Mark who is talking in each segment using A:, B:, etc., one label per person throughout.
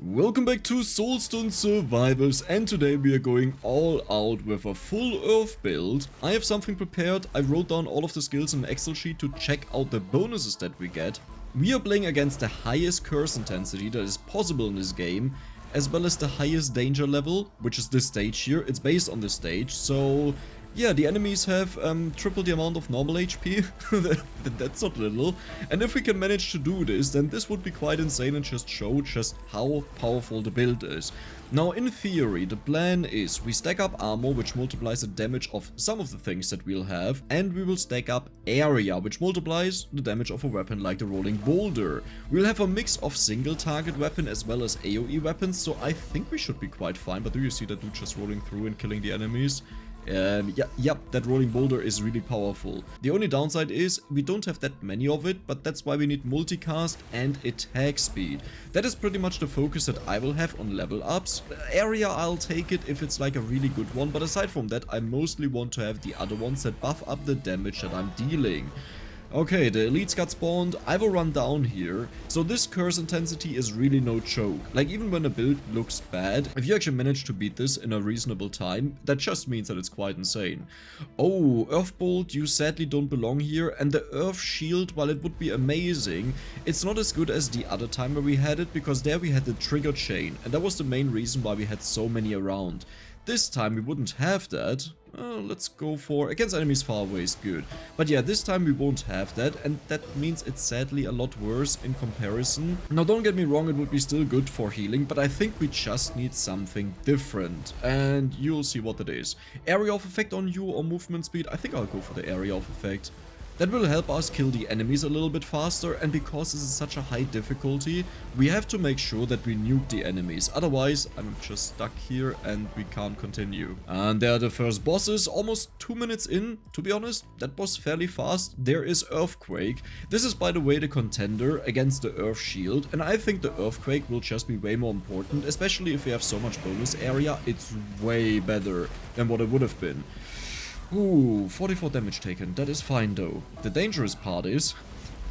A: Welcome back to Soulstone Survivors, and today we are going all out with a full earth build. I have something prepared. I wrote down all of the skills in an Excel sheet to check out the bonuses that we get. We are playing against the highest curse intensity that is possible in this game, as well as the highest danger level, which is this stage here. It's based on this stage, so yeah, the enemies have triple the amount of normal HP. That's not little. And if we can manage to do this, then this would be quite insane and just show just how powerful the build is. Now, in theory, the plan is we stack up armor, which multiplies the damage of some of the things that we'll have, and we will stack up area, which multiplies the damage of a weapon like the rolling boulder. We'll have a mix of single target weapon as well as AoE weapons, so I think we should be quite fine. But do you see that dude just rolling through and killing the enemies? Yep, that rolling boulder is really powerful. The only downside is we don't have that many of it, but that's why we need multicast and attack speed. That is pretty much the focus that I will have on level ups. Area, I'll take it if it's like a really good one, but aside from that, I mostly want to have the other ones that buff up the damage that I'm dealing. Okay, the elites got spawned. I will run down here. So this curse intensity is really no joke. Like, even when a build looks bad, if you actually manage to beat this in a reasonable time, that just means that it's quite insane. Oh, Earth Bolt, you sadly don't belong here. And the Earth Shield, while it would be amazing, it's not as good as the other time where we had it, because there we had the trigger chain, and that was the main reason why we had so many around. This time we wouldn't have that. Let's go for against enemies far away is good. But yeah, this time we won't have that, and that means it's sadly a lot worse in comparison. Now, don't get me wrong, it would be still good for healing, but I think we just need something different, and you'll see what it is. Area of effect on you or movement speed? I think I'll go for the area of effect. That will help us kill the enemies a little bit faster, and because this is such a high difficulty, we have to make sure that we nuke the enemies. Otherwise, I'm just stuck here and we can't continue. And there are the first bosses, almost 2 minutes in. To be honest, that was fairly fast. There is Earthquake. This is, by the way, the contender against the Earth Shield, and I think the Earthquake will just be way more important, especially if we have so much bonus area. It's way better than what it would have been. Ooh, 44 damage taken. That is fine though. The dangerous part is,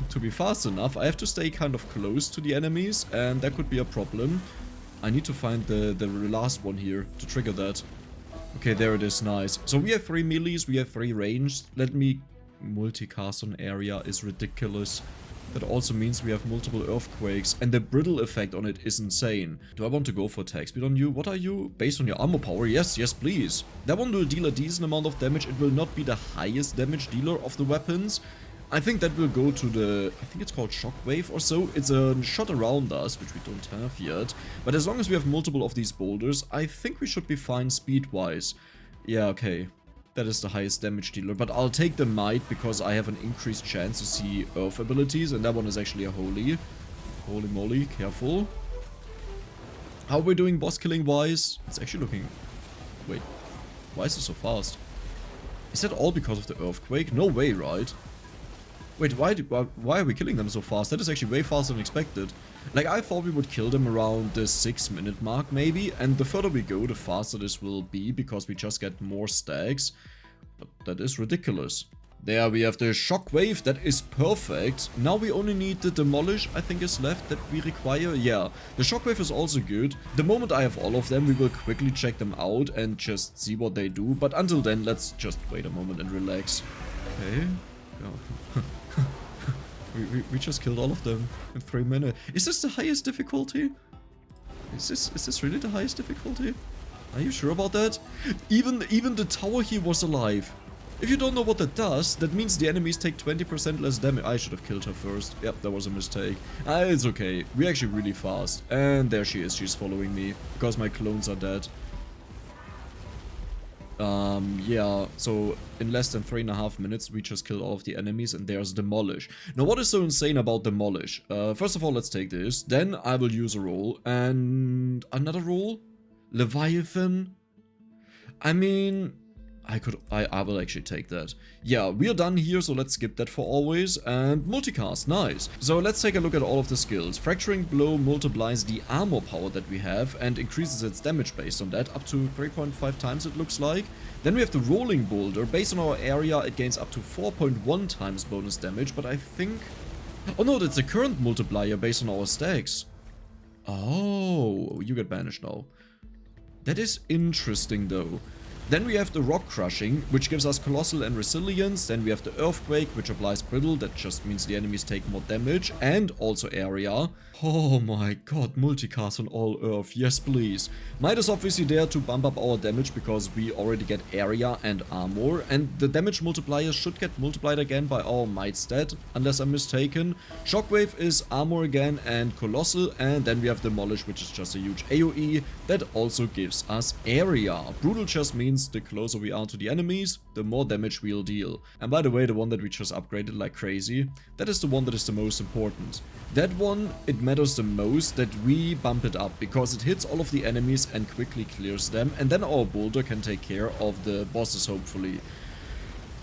A: to be fast enough, I have to stay kind of close to the enemies, and that could be a problem. I need to find the last one here to trigger that. Okay, there it is, nice. So we have 3 melees, we have 3 ranged. Let me multicast on area is ridiculous. That also means we have multiple earthquakes, and the brittle effect on it is insane. Do I want to go for attack speed on you? What are you? Based on your armor power? Yes, yes, please. That one will deal a decent amount of damage. It will not be the highest damage dealer of the weapons. I think that will go to the, I think it's called shockwave or so. It's a shot around us, which we don't have yet. But as long as we have multiple of these boulders, I think we should be fine speed-wise. Yeah, okay. That is the highest damage dealer, but I'll take the might because I have an increased chance to see earth abilities, and that one is actually a holy. Holy moly, careful. How are we doing boss killing wise? It's actually looking... Wait, why is it so fast? Is that all because of the earthquake? No way, right? Wait, why are we killing them so fast? That is actually way faster than expected. Like, I thought we would kill them around the 6-minute mark, maybe. And the further we go, the faster this will be, because we just get more stacks. But that is ridiculous. There we have the shockwave. That is perfect. Now we only need the demolish, I think, is left that we require. Yeah, the shockwave is also good. The moment I have all of them, we will quickly check them out and just see what they do. But until then, let's just wait a moment and relax. Okay. Yeah. We just killed all of them in 3 minutes. Is this the highest difficulty? Is this really the highest difficulty? Are you sure about that? Even the tower here was alive. If you don't know what that does, that means the enemies take 20% less damage. I should have killed her first. Yep, that was a mistake. It's okay. We're actually really fast. And there she is. She's following me because my clones are dead. Yeah, so in less than 3.5 minutes, we just killed all of the enemies, and there's Demolish. Now, what is so insane about Demolish? First of all, let's take this. Then I will use a roll, and another roll? Leviathan? I mean, I will actually take that. Yeah, we are done here, so let's skip that for always. And multicast, nice. So let's take a look at all of the skills. Fracturing Blow multiplies the armor power that we have and increases its damage based on that, up to 3.5 times it looks like. Then we have the Rolling Boulder. Based on our area, it gains up to 4.1 times bonus damage, but I think... Oh no, that's a current multiplier based on our stacks. Oh, you get banished now. That is interesting though. Then we have the rock crushing, which gives us colossal and resilience. Then we have the earthquake, which applies brittle. That just means the enemies take more damage and also area. Oh my god, multicast on all earth. Yes, please. Might is obviously there to bump up our damage because we already get area and armor. And the damage multiplier should get multiplied again by our might stat, unless I'm mistaken. Shockwave is armor again and colossal. And then we have demolish, which is just a huge AoE that also gives us area. Brutal just means the closer we are to the enemies, the more damage we'll deal. And by the way, the one that we just upgraded like crazy, that is the one that is the most important. That one, it matters the most that we bump it up, because it hits all of the enemies and quickly clears them, and then our boulder can take care of the bosses hopefully.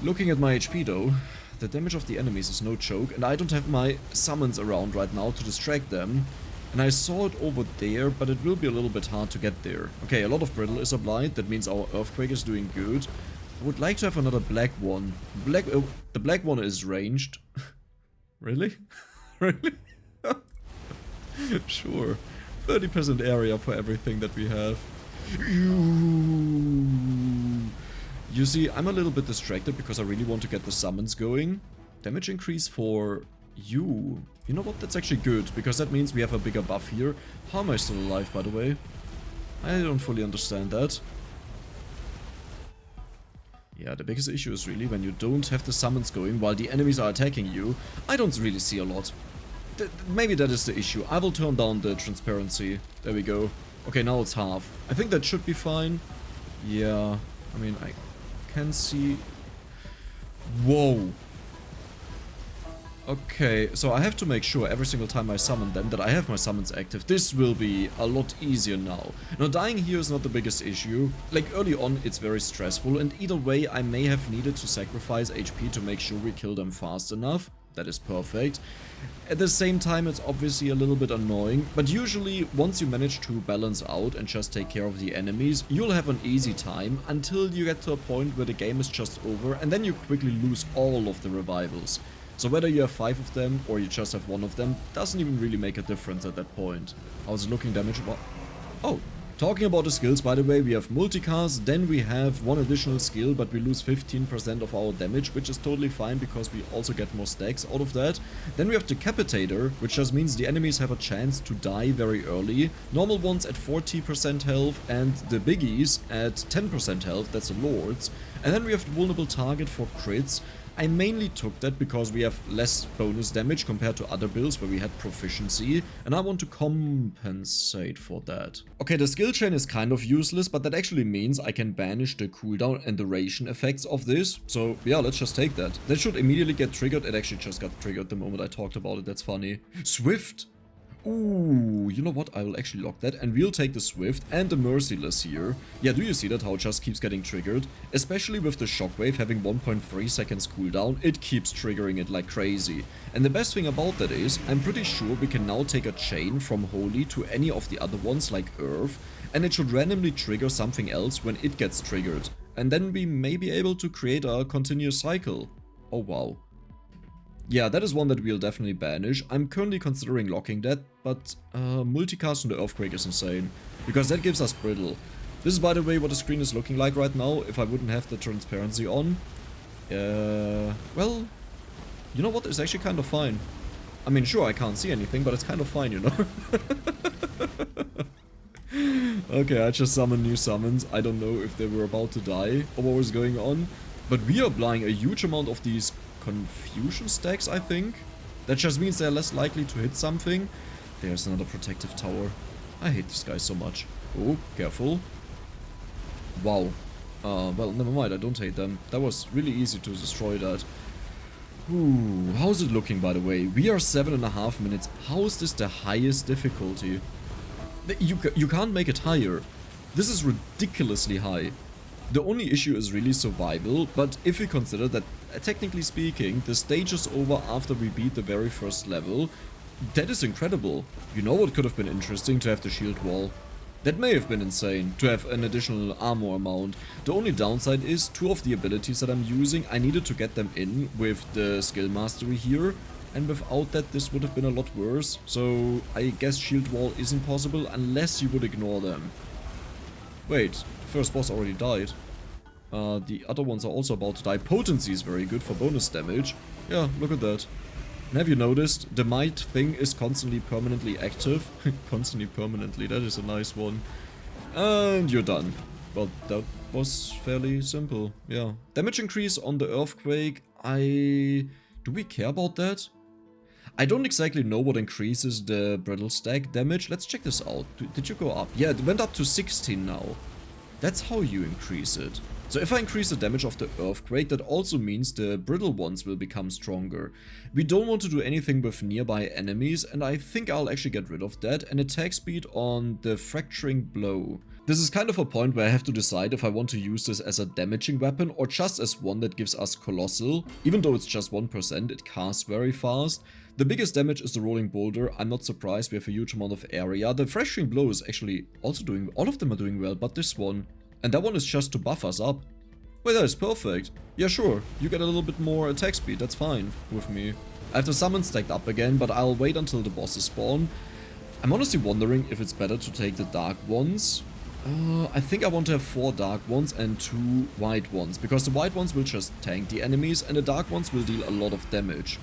A: Looking at my HP though, the damage of the enemies is no joke, and I don't have my summons around right now to distract them. And I saw it over there, but it will be a little bit hard to get there. Okay, a lot of brittle is applied. That means our earthquake is doing good. I would like to have another black one. The black one is ranged. Really? Really? Sure. 30% area for everything that we have. You see, I'm a little bit distracted because I really want to get the summons going. Damage increase for you. You know what? That's actually good, because that means we have a bigger buff here. How am I still alive, by the way? I don't fully understand that. Yeah, the biggest issue is really when you don't have the summons going while the enemies are attacking you. I don't really see a lot. Maybe that is the issue. I will turn down the transparency. There we go. Okay, now it's half. I think that should be fine. Yeah, I mean, I can see... Whoa. Okay, so I have to make sure every single time I summon them that I have my summons active. This will be a lot easier now. Now, dying here is not the biggest issue. Like, early on, it's very stressful, and either way, I may have needed to sacrifice HP to make sure we kill them fast enough. That is perfect. At the same time, it's obviously a little bit annoying, but usually, once you manage to balance out and just take care of the enemies, you'll have an easy time until you get to a point where the game is just over, and then you quickly lose all of the revivals. So whether you have 5 of them or you just have 1 of them, doesn't even really make a difference at that point. How's it looking damage? Oh, talking about the skills, by the way, we have multicast, then we have 1 additional skill, but we lose 15% of our damage, which is totally fine because we also get more stacks out of that. Then we have Decapitator, which just means the enemies have a chance to die very early. Normal ones at 40% health and the biggies at 10% health, that's the lords. And then we have the vulnerable target for crits. I mainly took that because we have less bonus damage compared to other builds where we had proficiency, and I want to compensate for that. Okay, the skill chain is kind of useless, but that actually means I can banish the cooldown and duration effects of this. So yeah, let's just take that. That should immediately get triggered. It actually just got triggered the moment I talked about it. That's funny. Swift. Ooh, you know what? I will actually lock that, and we'll take the Swift and the Merciless here. Yeah, do you see that how it just keeps getting triggered? Especially with the Shockwave having 1.3 seconds cooldown, it keeps triggering it like crazy. And the best thing about that is, I'm pretty sure we can now take a chain from Holy to any of the other ones like Earth, and it should randomly trigger something else when it gets triggered. And then we may be able to create a continuous cycle. Oh wow. Yeah, that is one that we'll definitely banish. I'm currently considering locking that, but multicast on the Earthquake is insane, because that gives us brittle. This is, by the way, what the screen is looking like right now if I wouldn't have the transparency on. Well, you know what? It's actually kind of fine. I mean, sure, I can't see anything, but it's kind of fine, you know? Okay, I just summoned new summons. I don't know if they were about to die or what was going on, but we are applying a huge amount of these confusion stacks, I think. That just means they're less likely to hit something. There's another protective tower. I hate this guy so much. Oh, careful. Wow. Well, never mind, I don't hate them. That was really easy to destroy that. Ooh, how's it looking, by the way? We are 7.5 minutes. How is this the highest difficulty? You can't make it higher. This is ridiculously high. The only issue is really survival, but if we consider that, technically speaking, the stage is over after we beat the very first level, that is incredible. You know what could have been interesting? To have the shield wall. That may have been insane, to have an additional armor amount. The only downside is 2 of the abilities that I'm using, I needed to get them in with the skill mastery here. And without that, this would have been a lot worse. So I guess shield wall is impossible unless you would ignore them. Wait, first boss already died. The other ones are also about to die. Potency is very good for bonus damage. Yeah, look at that. And have you noticed, the might thing is constantly permanently active. Constantly permanently, that is a nice one. And you're done. Well, that was fairly simple, yeah. Damage increase on the earthquake, do we care about that? I don't exactly know what increases the brittle stack damage. Let's check this out. Did you go up? Yeah, it went up to 16 now. That's how you increase it. So if I increase the damage of the earthquake, that also means the brittle ones will become stronger. We don't want to do anything with nearby enemies, and I think I'll actually get rid of that, and attack speed on the fracturing blow. This is kind of a point where I have to decide if I want to use this as a damaging weapon or just as one that gives us colossal. Even though it's just 1%, it casts very fast. The biggest damage is the rolling boulder. I'm not surprised, we have a huge amount of area. The fracturing blow is actually also doing, all of them are doing well, but this one. And that one is just to buff us up. Wait, that is perfect. Yeah, sure, you get a little bit more attack speed, that's fine with me. I have the summon stacked up again, but I'll wait until the bosses spawn. I'm honestly wondering if it's better to take the dark ones. I think I want to have 4 dark ones and 2 white ones, because the white ones will just tank the enemies and the dark ones will deal a lot of damage.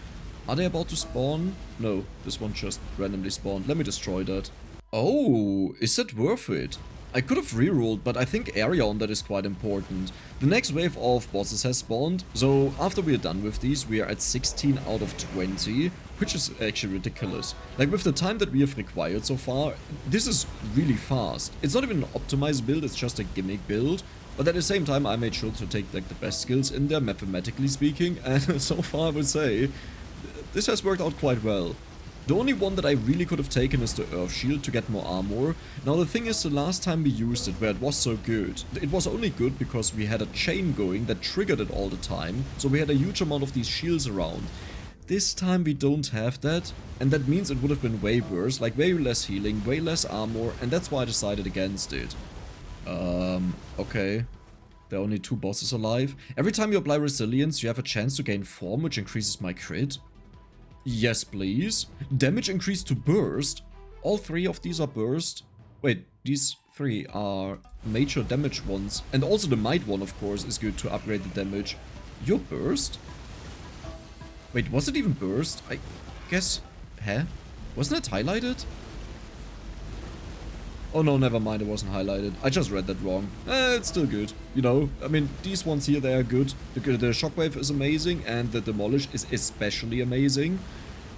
A: Are they about to spawn? No, this one just randomly spawned. Let me destroy that. Oh, is that worth it? I could have rerolled, but I think area on that is quite important. The next wave of bosses has spawned, so after we are done with these, we are at 16 out of 20, which is actually ridiculous. Like, with the time that we have required so far, this is really fast. It's not even an optimized build, it's just a gimmick build, but at the same time I made sure to take like the best skills in there, mathematically speaking, and so far I would say this has worked out quite well. The only one that I really could have taken is the Earth Shield to get more armor. Now the thing is, the last time we used it where it was so good, it was only good because we had a chain going that triggered it all the time, so we had a huge amount of these shields around. This time we don't have that, and that means it would have been way worse, like way less healing, way less armor, and that's why I decided against it. Okay. There are only 2 bosses alive. Every time you apply resilience, you have a chance to gain form, which increases my crit. Yes, please. Damage increase to burst. All 3 of these are burst. Wait, these 3 are major damage ones. And also the might one, of course, is good to upgrade the damage. Your burst? Wait, was it even burst? I guess... Huh? Wasn't it highlighted? Oh no, never mind, it wasn't highlighted. I just read that wrong. It's still good. You know, I mean, these ones here, they are good. The shockwave is amazing, and the demolish is especially amazing.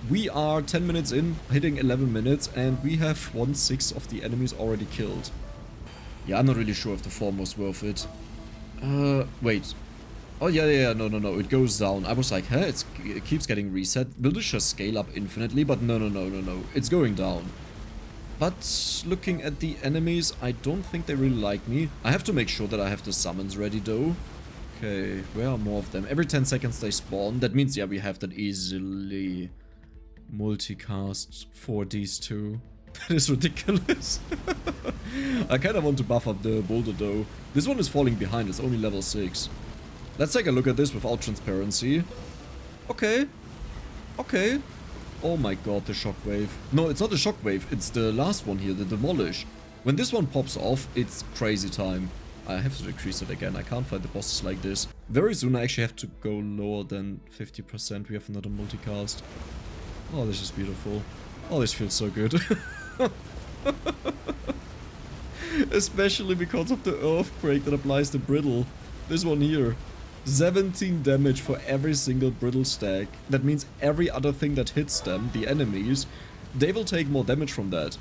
A: We are 10 minutes in, hitting 11 minutes, and we have 1/6 of the enemies already killed. Yeah, I'm not really sure if the form was worth it. Wait. Oh, yeah, no, it goes down. I was like, huh, it keeps getting reset. Will this just scale up infinitely? But no, it's going down. But looking at the enemies, I don't think they really like me. I have to make sure that I have the summons ready though. Okay, where are more of them? Every 10 seconds they spawn. That means, yeah, we have that easily multicast for these 2. That is ridiculous. I kind of want to buff up the boulder though. This one is falling behind, it's only level 6. Let's take a look at this without transparency. Okay. Oh my god, the shockwave. No, it's not the shockwave, it's the last one here, the demolish. When this one pops off, it's crazy time. I have to decrease it again, I can't fight the bosses like this. Very soon I actually have to go lower than 50%, we have another multicast. Oh, this is beautiful. Oh, this feels so good. Especially because of the earthquake that applies the brittle. This one here. 17 damage for every single brittle stack. That means every other thing that hits them, the enemies, they will take more damage from that.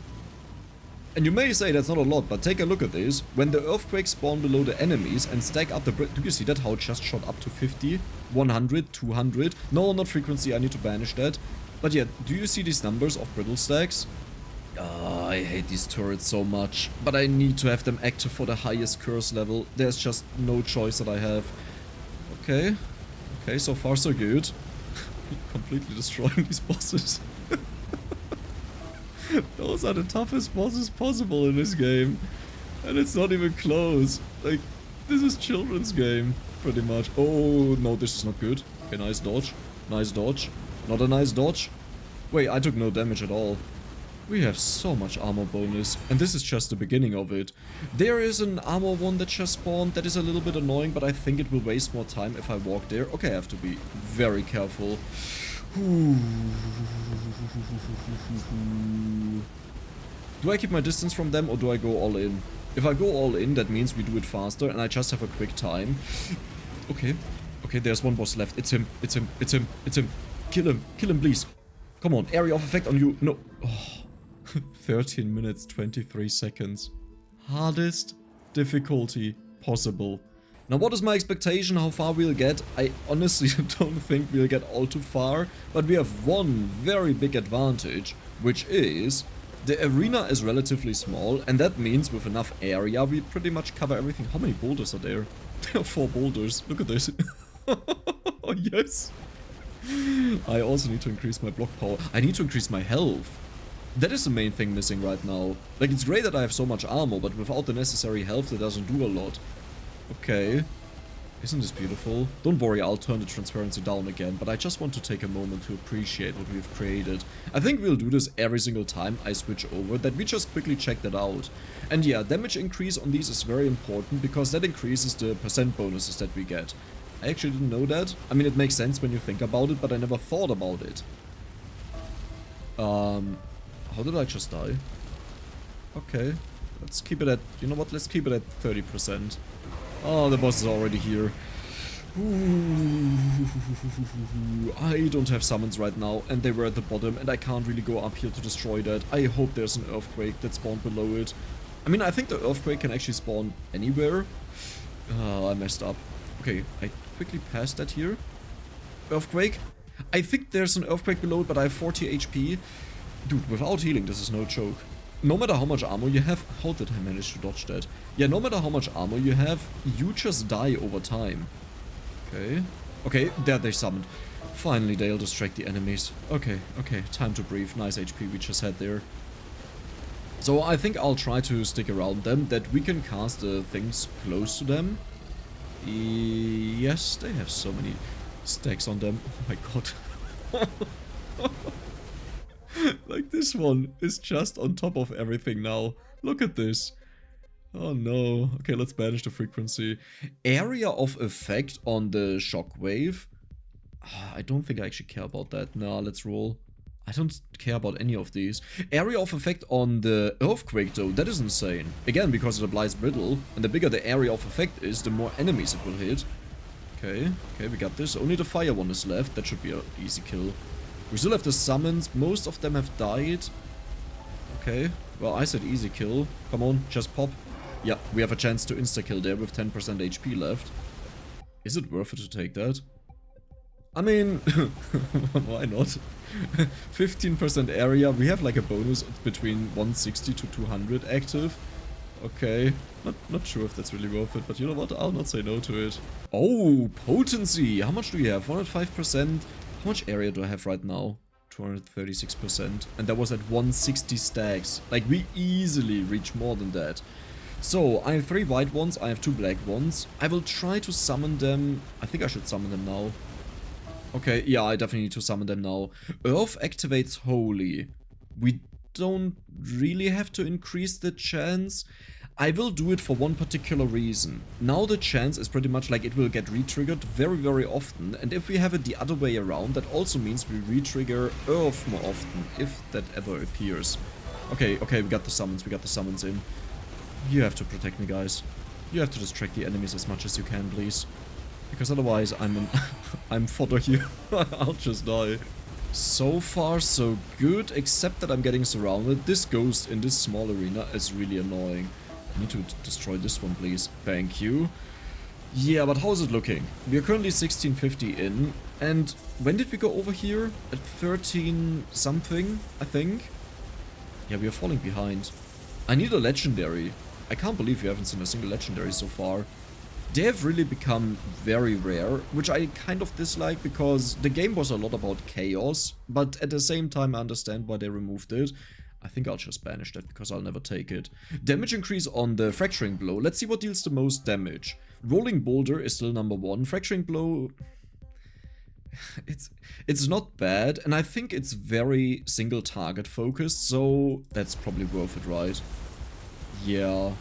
A: And you may say that's not a lot, but take a look at this. When the earthquakes spawn below the enemies and stack up the do you see that how it just shot up to 50, 100, 200? No, not frequency, I need to banish that. But yeah, do you see these numbers of brittle stacks? I hate these turrets so much, but I need to have them active for the highest curse level. There's just no choice that I have. Okay, so far so good. Completely destroying these bosses. Those are the toughest bosses possible in this game. And it's not even close. Like, this is children's game, pretty much. Oh, no, this is not good. Okay, nice dodge. Nice dodge. Not a nice dodge. Wait, I took no damage at all. We have so much armor bonus, and this is just the beginning of it. There is an armor one that just spawned that is a little bit annoying, but I think it will waste more time if I walk there. Okay, I have to be very careful. Do I keep my distance from them or do I go all in? If I go all in, that means we do it faster and I just have a quick time. Okay. Okay, there's one boss left. It's him. It's him. It's him. It's him. Kill him. Kill him, please. Come on. Area of effect on you. No. Oh. 13 minutes, 23 seconds. Hardest difficulty possible. Now, what is my expectation how far we'll get? I honestly don't think we'll get all too far, but we have one very big advantage, which is the arena is relatively small, and that means with enough area, we pretty much cover everything. How many boulders are there? There are 4 boulders. Look at this. Oh, yes. I also need to increase my block power. I need to increase my health. That is the main thing missing right now. Like, it's great that I have so much armor, but without the necessary health, it doesn't do a lot. Okay. Isn't this beautiful? Don't worry, I'll turn the transparency down again, but I just want to take a moment to appreciate what we've created. I think we'll do this every single time I switch over, that we just quickly check that out. And yeah, damage increase on these is very important, because that increases the percent bonuses that we get. I actually didn't know that. I mean, it makes sense when you think about it, but I never thought about it. How did I just die? Okay, let's keep it at, you know what, let's keep it at 30%. Oh, the boss is already here. Ooh, I don't have summons right now, and they were at the bottom, and I can't really go up here to destroy that. I hope there's an earthquake that spawned below it. I mean, I think the earthquake can actually spawn anywhere. I messed up. Okay, I quickly passed that here. Earthquake. I think there's an earthquake below it, but I have 40 HP. Dude, without healing, this is no joke. No matter how much armor you have... How did I manage to dodge that? Yeah, no matter how much armor you have, you just die over time. Okay. Okay, there they summoned. Finally, they'll distract the enemies. Okay, okay, time to breathe. Nice HP we just had there. So I think I'll try to stick around them, that we can cast things close to them. Yes, they have so many stacks on them. Oh my god. Like, this one is just on top of everything now. Look at this. Oh no. Okay, let's banish the frequency. Area of effect on the shockwave. I don't think I actually care about that. Nah, let's roll. I don't care about any of these. Area of effect on the earthquake though, that is insane. Again, because it applies brittle, and the bigger the area of effect is, the more enemies it will hit. Okay, okay, we got this. Only the fire one is left. That should be an easy kill. We still have the summons. Most of them have died. Okay. Well, I said easy kill. Come on, just pop. Yeah, we have a chance to insta-kill there with 10% HP left. Is it worth it to take that? I mean, why not? 15% area. We have like a bonus between 160 to 200 active. Okay. Not sure if that's really worth it, but you know what? I'll not say no to it. Oh, potency. How much do you have? 105%. How much area do I have right now? 236%. And that was at 160 stacks. Like, we easily reach more than that. So, I have 3 white ones, I have 2 black ones. I will try to summon them. I think I should summon them now. Okay, yeah, I definitely need to summon them now. Earth activates Holy. We don't really have to increase the chance. I will do it for one particular reason. Now the chance is pretty much like it will get re-triggered very, very often. And if we have it the other way around, that also means we re-trigger Earth more often, if that ever appears. Okay, okay, we got the summons in. You have to protect me, guys. You have to distract the enemies as much as you can, please. Because otherwise, I'm fodder here. I'll just die. So far, so good, except that I'm getting surrounded. This ghost in this small arena is really annoying. I need to destroy this one, please. Thank you. Yeah, but how is it looking? We are currently 1650 in. And when did we go over here? At 13 something, I think? Yeah, we are falling behind. I need a legendary. I can't believe we haven't seen a single legendary so far. They have really become very rare, which I kind of dislike because the game was a lot about chaos, but at the same time I understand why they removed it. I think I'll just banish that because I'll never take it. Damage increase on the fracturing blow. Let's see what deals the most damage. Rolling boulder is still number 1. Fracturing blow... it's it's not bad, and I think it's very single target focused, so that's probably worth it, right? Yeah.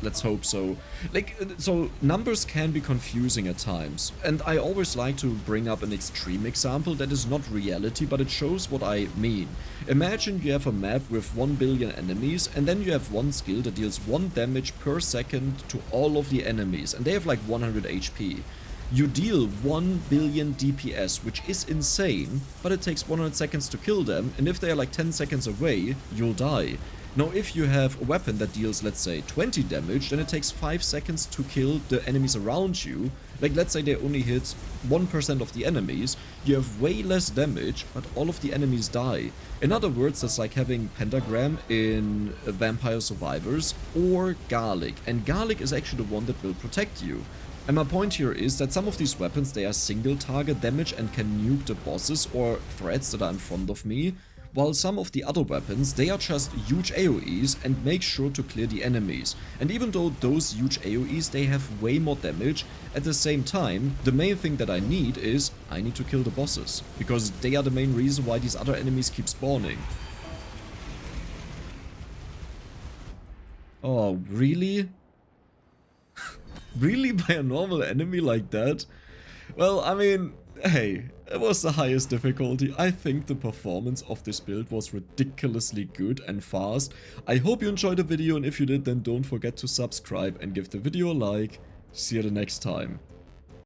A: Let's hope so. Like, so numbers can be confusing at times, and I always like to bring up an extreme example that is not reality, but it shows what I mean. Imagine you have a map with 1 billion enemies, and then you have one skill that deals 1 damage per second to all of the enemies, and they have like 100 HP. You deal 1 billion DPS, which is insane, but it takes 100 seconds to kill them, and if they are like 10 seconds away, you'll die. Now, if you have a weapon that deals, let's say, 20 damage, then it takes 5 seconds to kill the enemies around you. Like, let's say they only hit 1% of the enemies, you have way less damage, but all of the enemies die. In other words, that's like having Pentagram in Vampire Survivors or Garlic, and Garlic is actually the one that will protect you. And my point here is that some of these weapons, they are single target damage and can nuke the bosses or threats that are in front of me, while some of the other weapons, they are just huge AoEs and make sure to clear the enemies. And even though those huge AoEs, they have way more damage, at the same time, the main thing that I need is, I need to kill the bosses, because they are the main reason why these other enemies keep spawning. Oh, really? Really, by a normal enemy like that? Well, I mean, hey, it was the highest difficulty. I think the performance of this build was ridiculously good and fast. I hope you enjoyed the video, and if you did, then don't forget to subscribe and give the video a like. See you the next time.